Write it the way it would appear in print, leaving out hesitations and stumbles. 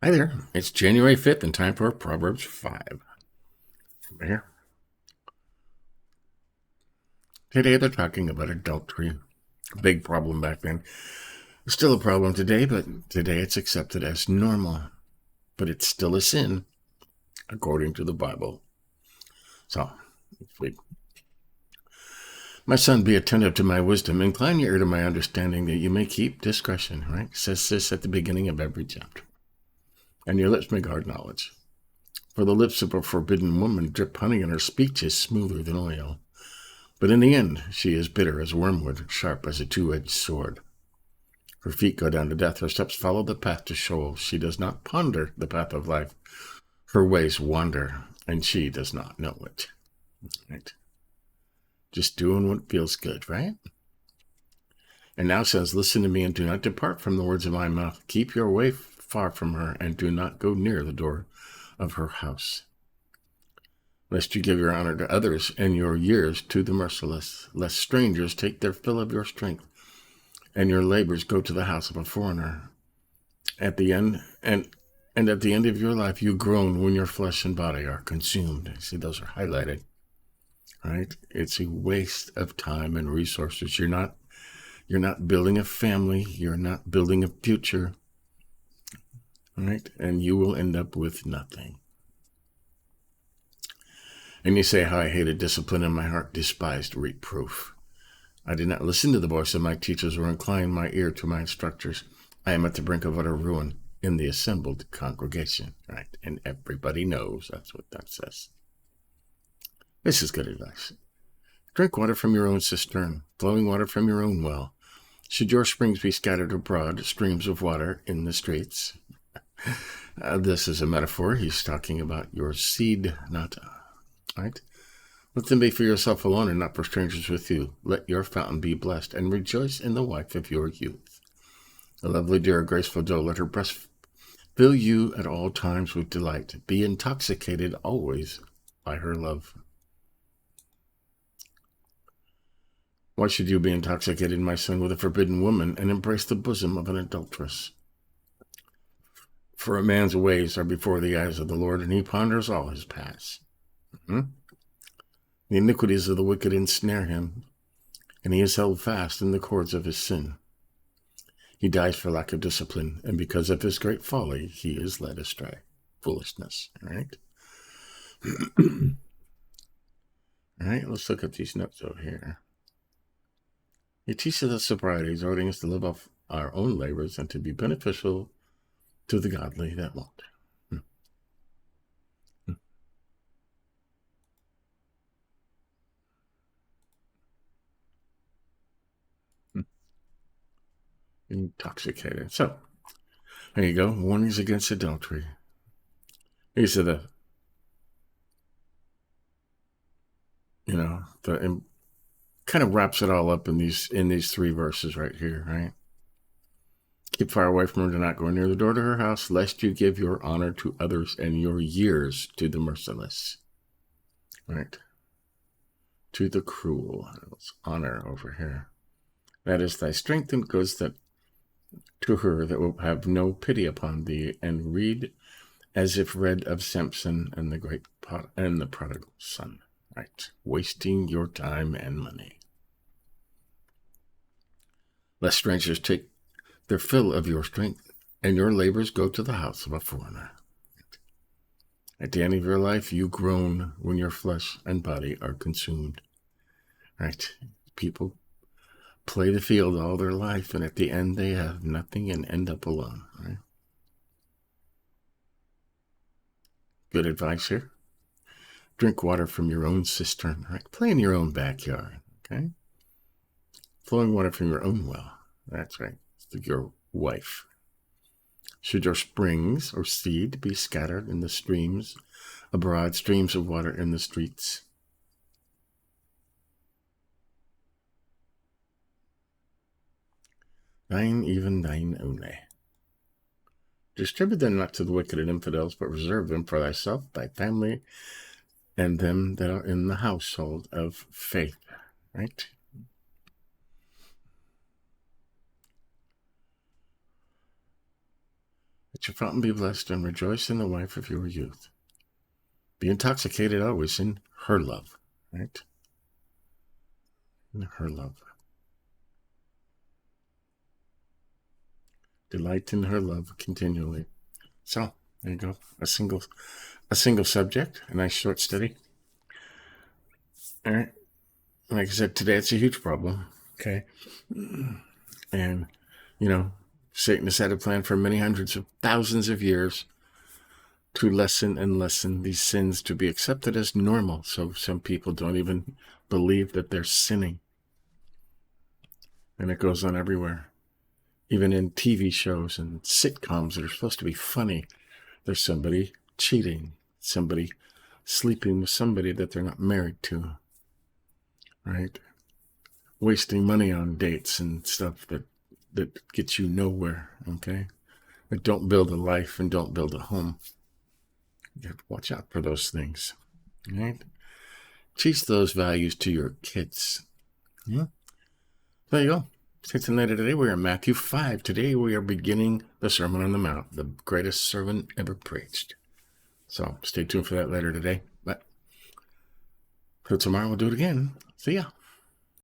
Hi there. It's January 5th and time for Proverbs 5. Over here. Today they're talking about adultery. Big problem back then. Still a problem today, but today it's accepted as normal. But it's still a sin, according to the Bible. So, my son, be attentive to my wisdom. Incline your ear to my understanding that you may keep discretion, right? It says this at the beginning of every chapter. And your lips may guard knowledge. For the lips of a forbidden woman drip honey, and her speech is smoother than oil. But in the end, she is bitter as wormwood, sharp as a two-edged sword. Her feet go down to death. Her steps follow the path to Sheol. She does not ponder the path of life. Her ways wander, and she does not know it. Right? Just doing what feels good, right? And now says, listen to me and do not depart from the words of my mouth. Keep your way far from her, and do not go near the door of her house. Lest you give your honor to others and your years to the merciless, lest strangers take their fill of your strength, and your labors go to the house of a foreigner. At the end, and at the end of your life, you groan when your flesh and body are consumed. See, those are highlighted, right? It's a waste of time and resources. You're not building a family. You're not building a future, right? And you will end up with nothing. And you say, how I hated discipline, and my heart despised reproof. I did not listen to the voice of my teachers or incline my ear to my instructors. I am at the brink of utter ruin in the assembled congregation, right? And everybody knows that's what that says. This is good advice. Drink water from your own cistern, flowing water from your own well. Should your springs be scattered abroad, streams of water in the streets? This is a metaphor. He's talking about your seed, not right? Let them be for yourself alone and not for strangers with you. Let your fountain be blessed, and rejoice in the wife of your youth. A lovely dear, graceful doe, let her breast fill you at all times with delight. Be intoxicated always by her love. Why should you be intoxicated, my son, with a forbidden woman, and embrace the bosom of an adulteress? For a man's ways are before the eyes of the Lord, and he ponders all his paths. The iniquities of the wicked ensnare him, and he is held fast in the cords of his sin. He dies for lack of discipline, and because of his great folly, he is led astray. Foolishness, right? All right, let's look at these notes over here. He teaches us sobriety, exhorting us to live off our own labors and to be beneficial to the godly that won't. Intoxicated. So, there you go. Warnings against adultery. These are the, kind of wraps it all up in these three verses right here, right? Keep far away from her, do not go near the door to her house, lest you give your honor to others and your years to the merciless. Right? To the cruel. It's honor over here. That is thy strength and goods that to her that will have no pity upon thee, and read as if read of Samson and the great and the prodigal son. Right? Wasting your time and money. Lest strangers take their fill of your strength, and your labors go to the house of a foreigner. At the end of your life, you groan when your flesh and body are consumed. Right? People play the field all their life, and at the end they have nothing and end up alone. Right? Good advice here. Drink water from your own cistern. Right? Play in your own backyard. Okay? Flowing water from your own well. That's right. It's your wife. Should your springs or seed be scattered in the streams, abroad, streams of water in the streets? Thine, even thine only. Distribute them not to the wicked and infidels, but reserve them for thyself, thy family, and them that are in the household of faith. Right? Let your fountain be blessed, and rejoice in the wife of your youth. Be intoxicated always in her love, right? In her love. Delight in her love continually. So, there you go. A single subject, a nice short study. All right. Like I said, today it's a huge problem. Okay. And, Satan has had a plan for many hundreds of thousands of years to lessen and lessen these sins to be accepted as normal. So some people don't even believe that they're sinning. And it goes on everywhere. Even in TV shows and sitcoms that are supposed to be funny, there's somebody cheating, somebody sleeping with somebody that they're not married to, right? Wasting money on dates and stuff that gets you nowhere, okay? That don't build a life and don't build a home. You have to watch out for those things, right? Teach those values to your kids. Yeah. There you go. Saints and Later today, we are in Matthew 5. Today we are beginning the Sermon on the Mount, the greatest sermon ever preached. So stay tuned for that later today. But till tomorrow, we'll do it again. See ya.